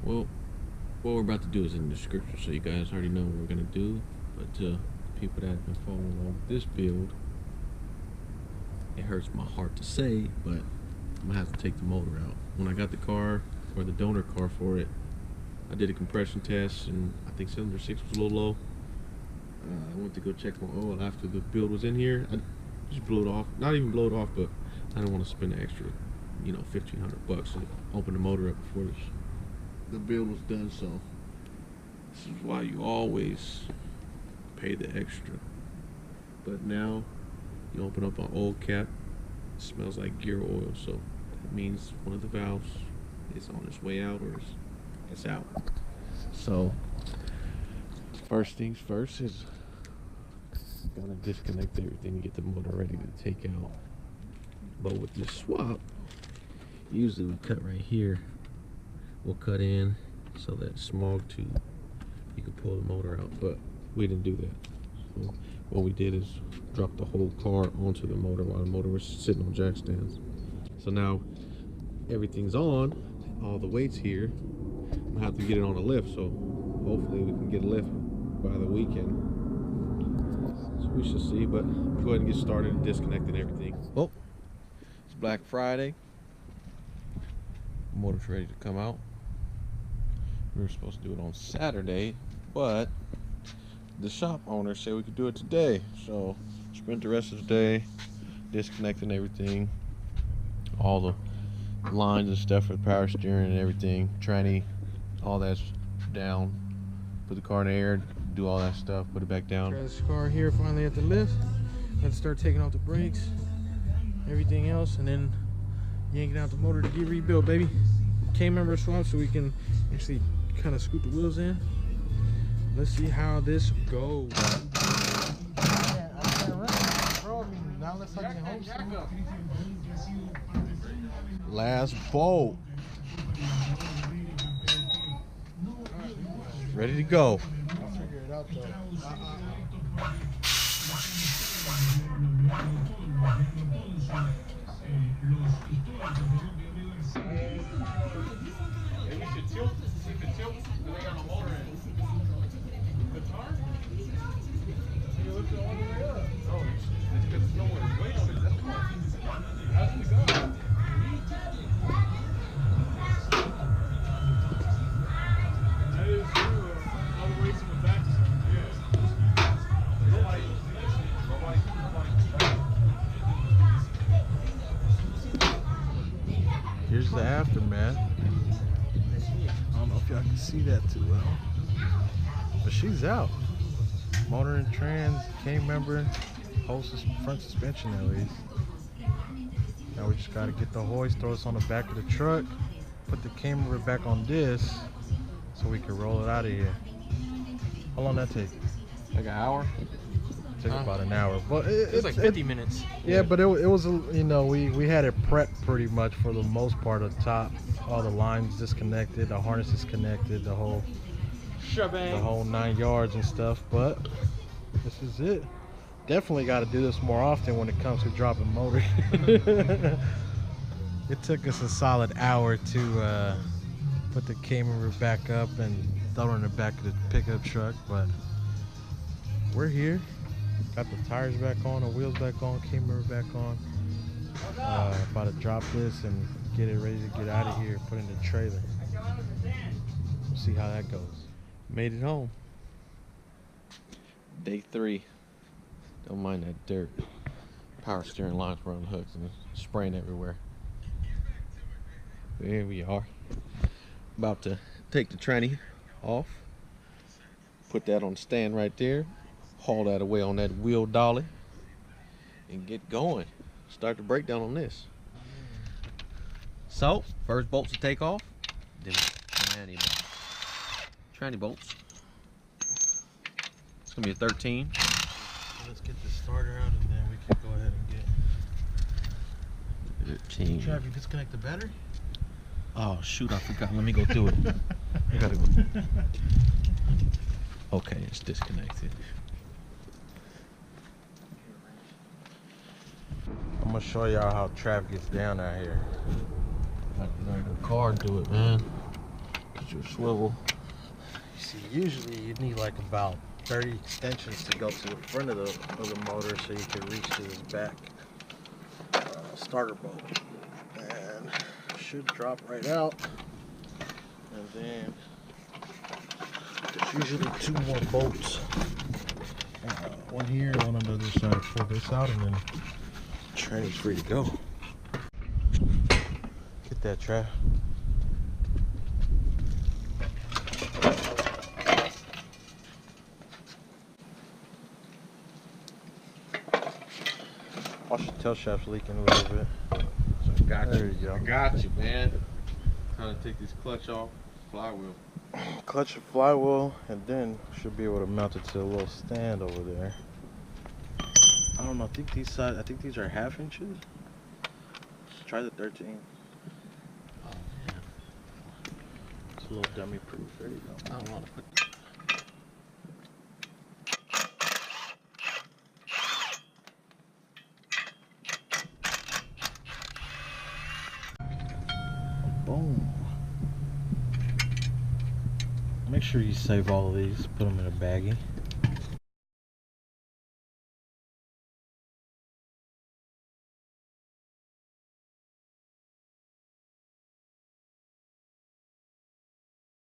Well, what we're about to do is in the description, so you guys already know what we're gonna do. But people that have been following along with this build, it hurts my heart to say, but I'm gonna have to take the motor out. When I got the car, or the donor car for it, I did a compression test, and I think cylinder 6 was a little low. I went to go check my oil after the build was in here. I just blew it off. Not even blow it off, but I didn't want to spend the extra, you know, $1,500 to open the motor up before the build was done. So this is why you always pay the extra. But now you open up an oil cap, it smells like gear oil, so that means one of the valves is on its way out, or it's out. So first things first is gonna disconnect everything and get the motor ready to take out. But with this swap, usually we cut right here. We'll cut in so that smog tube, you can pull the motor out, but we didn't do that. So what we did is drop the whole car onto the motor while the motor was sitting on jack stands. So now everything's on, all the weight's here. I'm gonna have to get it on a lift, so hopefully we can get a lift by the weekend. So we should see, but go ahead and get started and disconnecting everything. Oh, it's Black Friday. Motor's ready to come out. We were supposed to do it on Saturday, but the shop owner said we could do it today. So spent the rest of the day disconnecting everything, all the lines and stuff for the power steering and everything, tranny, all that's down. Put the car in the air, do all that stuff, put it back down. This car here finally at the lift. Let's start taking off the brakes, everything else, and then yanking out the motor to get rebuilt, baby. K-member swap so we can actually kind of scoot the wheels in. Let's see how this goes. Last bolt. Ready to go. I'll figure it out though. Maybe we should tilt, see if it tilts, the way on the motor end. The car? You lift it all the way up. Oh, it's because it's nowhere to wait on it. That's why. How's it go? That is true. All the way to the back. Yeah. Nobody. Here's the aftermath. I don't know if y'all can see that too well, but she's out. Motor and trans, K-member, whole front suspension at least. Now we just gotta get the hoist, throw this on the back of the truck, put the K-member back on this so we can roll it out of here. How long that take? Like an hour? Took about an hour, but It's like 50 minutes. Yeah, but it was, you know, we had it prepped pretty much for the most part of the top. All the lines disconnected, the harness disconnected, the whole 9 yards and stuff. But this is it. Definitely got to do this more often when it comes to dropping motor. It took us a solid hour to put the K-member back up and throw it in the back of the pickup truck, but we're here. Got the tires back on, the wheels back on, K-member back on. About to drop this and get it ready to get out of here, put it in the trailer. We'll see how that goes. Made it home. Day 3. Don't mind that dirt. Power steering lines were on hooks and it's spraying everywhere. There we are. About to take the tranny off. Put that on the stand right there. Haul that away on that wheel dolly and get going. Start the breakdown on this. So, first bolts to take off. Then tranny bolts. It's gonna be a 13. Let's get the starter out and then we can go ahead and get 13. Trav, you disconnect the battery? Oh shoot, I forgot. Let me go through it. I gotta go. Okay, it's disconnected. I'm gonna show y'all how Trav gets down out here. I can learn the car and do it, man. your swivel. You see, usually you need like about 30 extensions to go to the front of the motor so you can reach to this back starter bolt. And it should drop right out. And then there's usually 2 more bolts. One here, one on the other side. Pull this out and then the tranny's free to go. Get that, Trav. Watch the tail shaft's leaking a little bit. There you go. I got you, man. Trying to take this clutch off, flywheel. Clutch and flywheel, and then should be able to mount it to a little stand over there. I don't know. I think these are 1/2 inches. Try the 13. Oh man, It's a little dummy proof. There you go. I don't want to put. Boom. Make sure you save all of these. Put them in a baggie.